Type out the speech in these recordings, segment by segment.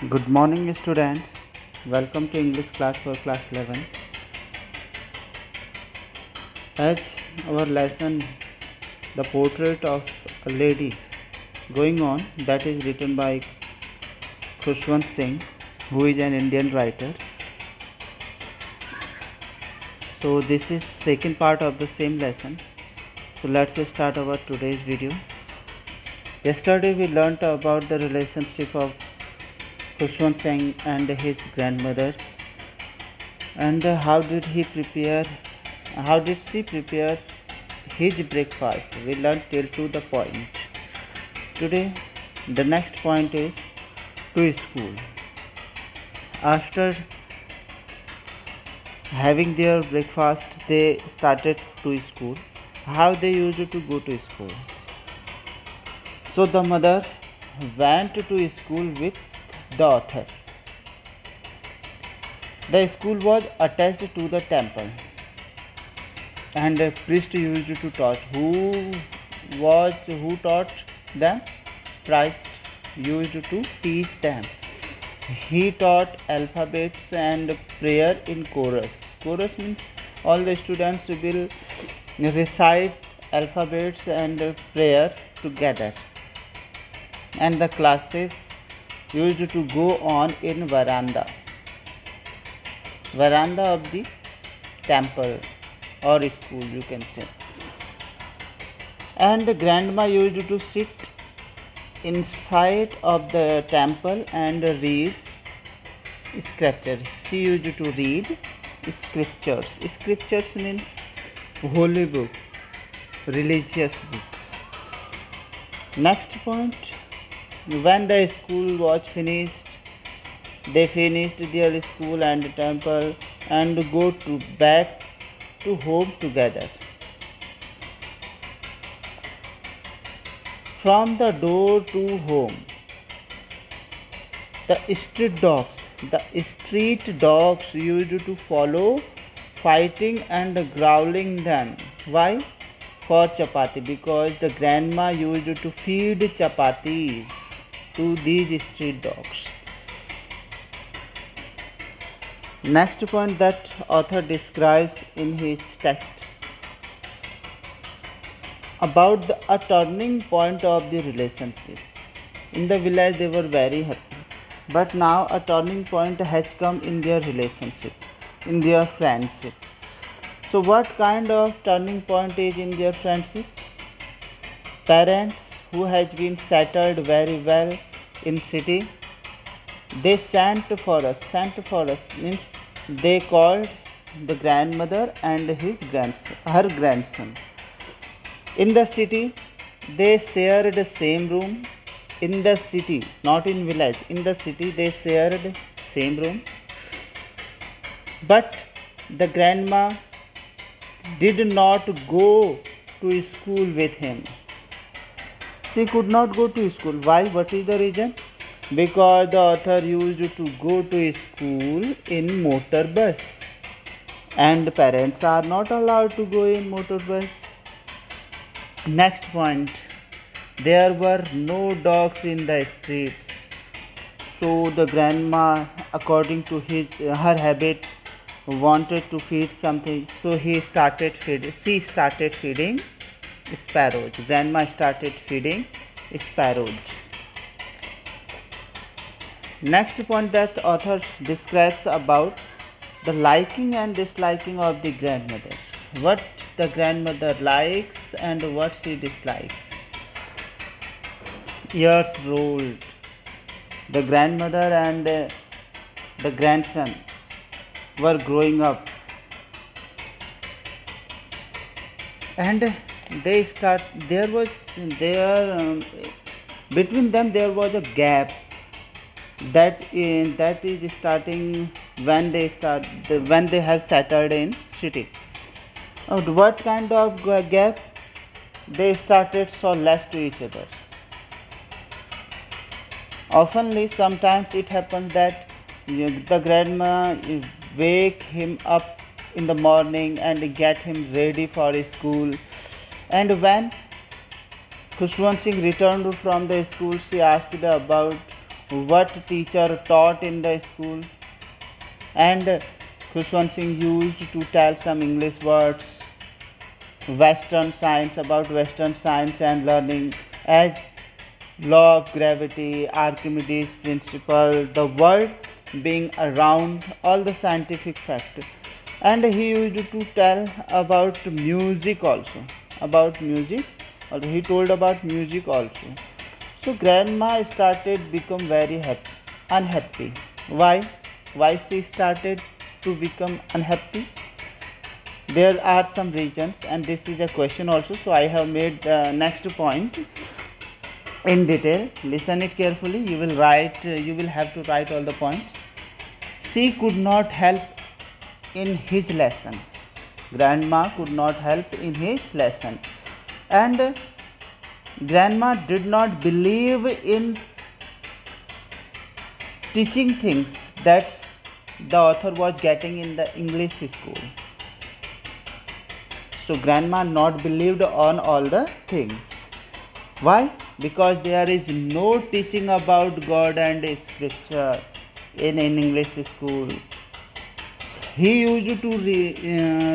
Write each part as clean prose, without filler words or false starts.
Good morning, students. Welcome to English class for class 11. As our lesson, the portrait of a lady going on, that is written by Khushwant Singh, who is an Indian writer. So this is second part of the same lesson. So let's start our today's video. Yesterday we learnt about the relationship of Khushwant Singh and his grandmother, and how did she prepare his breakfast. We learned till to the point. Today the next point is to school. After having their breakfast, they started to school. How they used to go to school? So the mother went to school with the author. The school was attached to the temple, and a priest used to teach. Who taught them? Christ used to teach them. He taught alphabets and prayer in chorus. Chorus means all the students will recite alphabets and prayer together, and the classes used to go on in veranda of the temple or school, you can say. And grandma used to sit inside of the temple and read scripture. She used to read scriptures. Scriptures means holy books, religious books. Next point, when the school was finished, they finished their school and temple and go to back to home together. From the door to home, the street dogs used to follow, fighting and growling them. Why? For chapati, because the grandma used to feed chapatis to these street dogs. Next point that author describes in his text about a turning point of the relationship. In the village they were very happy, but now a turning point has come in their relationship, in their friendship. So what kind of turning point is in their friendship? Parents who has been settled very well in city, they sent for us means they called the grandmother and her grandson. In the city, they shared the same room. In the city, not in village, in the city they shared same room. But the grandma did not go to school with him. She could not go to school. Why? What is the reason? Because the author used to go to school in motor bus, and parents are not allowed to go in motor bus. Next point, there were no dogs in the streets. So the grandma, according to her habit, wanted to feed something. So she started feeding sparrows. Grandma started feeding sparrows. Next point that author describes about the liking and disliking of the grandmother. What the grandmother likes and what she dislikes. Years rolled. The grandmother and the grandson were growing up, and between them there was a gap that is starting when they have settled in city. What kind of gap? They started so less to each other. Oftenly, sometimes it happens that the grandma wake him up in the morning and get him ready for school. And when Khushwant Singh returned from the school, she asked about what teacher taught in the school, and Khushwant Singh used to tell some English words, Western science, about Western science and learning, as law of gravity, Archimedes principle, the world being around, all the scientific facts. And he used to tell about music also, about music, or he told about music also. So grandma started become very unhappy. Why? Why she started to become unhappy? There are some reasons, and this is a question also. So I have made the next point in detail. Listen it carefully. You will write. You will have to write all the points. She could not help in his lesson. Grandma could not help in his lesson, and grandma did not believe in teaching things that the author was getting in the English school. So grandma not believed on all the things. Why? Because there is no teaching about God and scripture in English school. He used to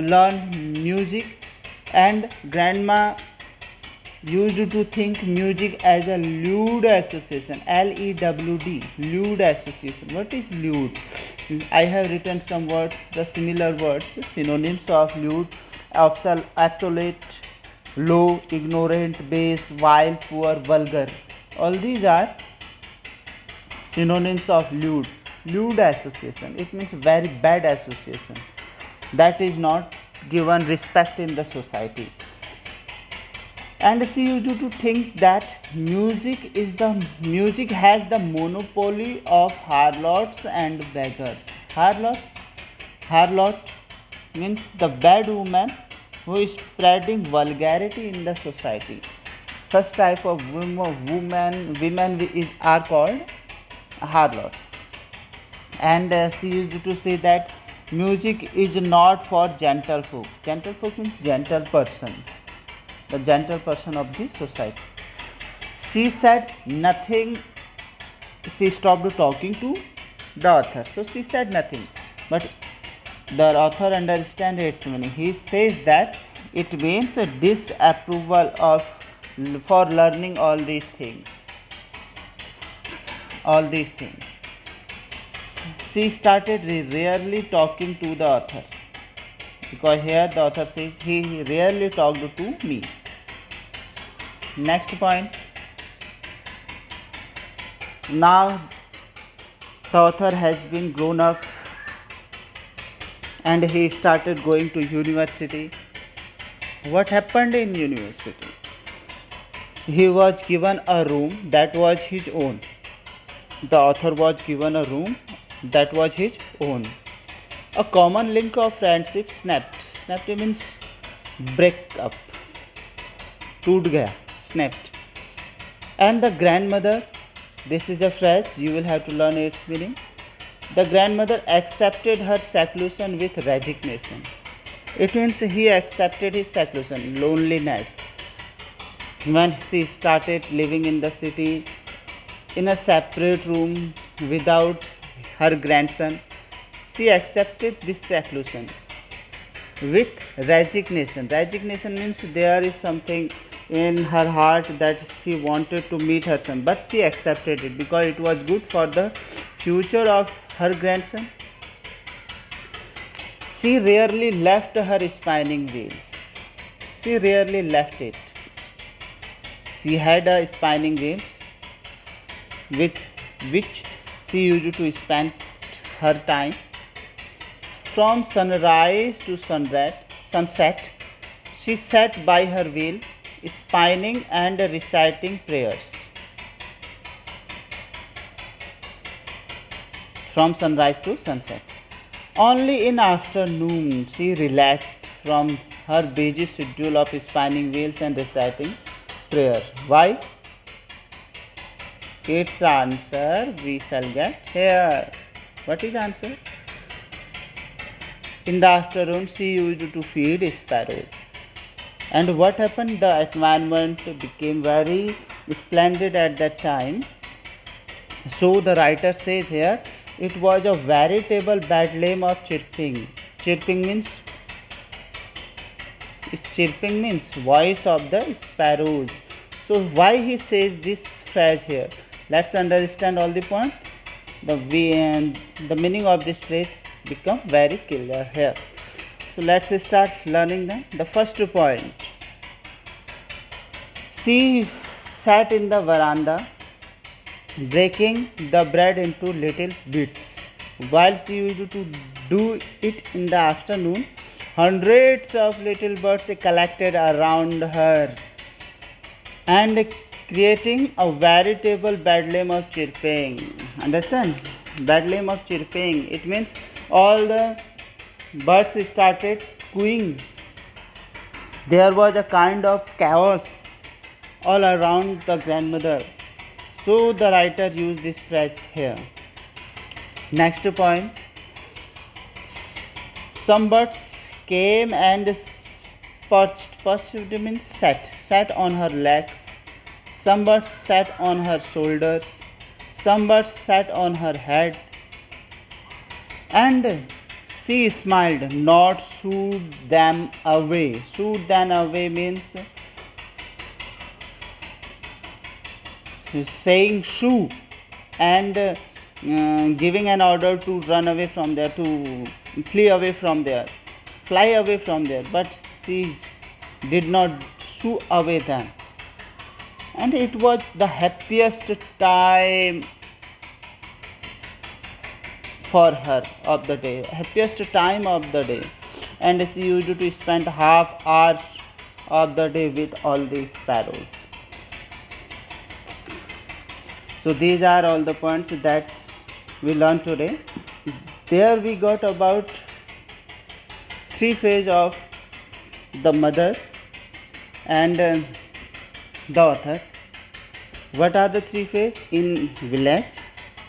learn music, and grandma used to think music as a lewd association. Lewd, lewd association. What is lewd? I have written some words, the similar words, synonyms of lewd: obsolete, low, ignorant, base, vile, poor, vulgar. All these are synonyms of lewd. Lewd association, it means very bad association that is not given respect in the society. And she used to think that music has the monopoly of harlots and beggars. Harlot means the bad woman who is spreading vulgarity in the society. Such type of women are called harlots. And she used to say that music is not for gentle folk. Gentle folk means gentle persons, the gentle person of the society. She said nothing. She stopped talking to the author. So she said nothing, but the author understands its meaning. He says that it means a disapproval of for learning all these things. She started rarely talking to the author, because here the author says he rarely talked to me. Next point. Now the author has been grown up and he started going to university. What happened in university? He was given a room that was his own. The author was given a room that was his own. A common link of friendship snapped. Snapped means break up. टूट गया, snapped. And the grandmother, this is a phrase, you will have to learn its meaning. The grandmother accepted her seclusion with resignation. It means he accepted his seclusion, loneliness. When she started living in the city, in a separate room without her grandson, she accepted this seclusion with resignation. Resignation means there is something in her heart that she wanted to meet her son, but she accepted it because it was good for the future of her grandson. She rarely left her spinning wheels. She rarely left it. She had a spinning wheels with which she used to spend her time. From sunrise to sunset, she sat by her wheel, spinning and reciting prayers. From sunrise to sunset. Only in afternoon she relaxed from her busy schedule of spinning wheels and reciting prayer. Why? Its answer we shall get here. What is the answer? In the afternoon she used to feed sparrows. And what happened? The environment became very splendid at that time. So the writer says here, it was a veritable bedlam of chirping. Chirping means voice of the sparrows. So why he says this phrase here? Let's understand all the point. The meaning of this phrase become very clear here. So let's start learning them. The first point. She sat in the veranda, breaking the bread into little bits. While she used to do it in the afternoon, hundreds of little birds collected around her and creating a veritable bedlam of chirping. Understand? Bedlam of chirping. It means all the birds started cooing. There was a kind of chaos all around the grandmother. So the writer used this phrase here. Next point. Some birds came and perched. Perched means sat on her legs. Some birds sat on her shoulders. Some birds sat on her head. And she smiled, not shooed them away. Shoot them away means saying shoo and giving an order to run away from there, to flee away from there, fly away from there, but she did not shoo away them. And it was the happiest time for her of the day, happiest time of the day, and she used to spend half hour of the day with all these sparrows. So these are all the points that we learned today. There we got about three phases of the mother and the author. What are the three phases? In village,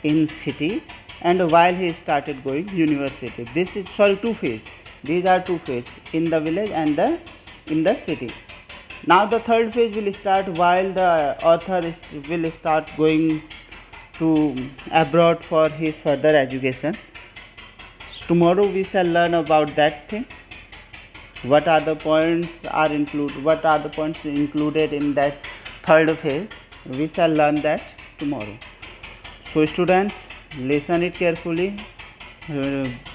in city, and while he started going university. This is two phases. These are two phases, in the village and in the city. Now the third phase will start while the author will start going to abroad for his further education. So tomorrow we shall learn about that thing. What are the points included in that third phase? We shall learn that tomorrow. So students, listen it carefully,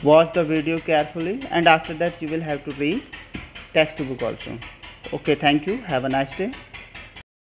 watch the video carefully, and after that you will have to read textbook also. Okay, thank you. Have a nice day.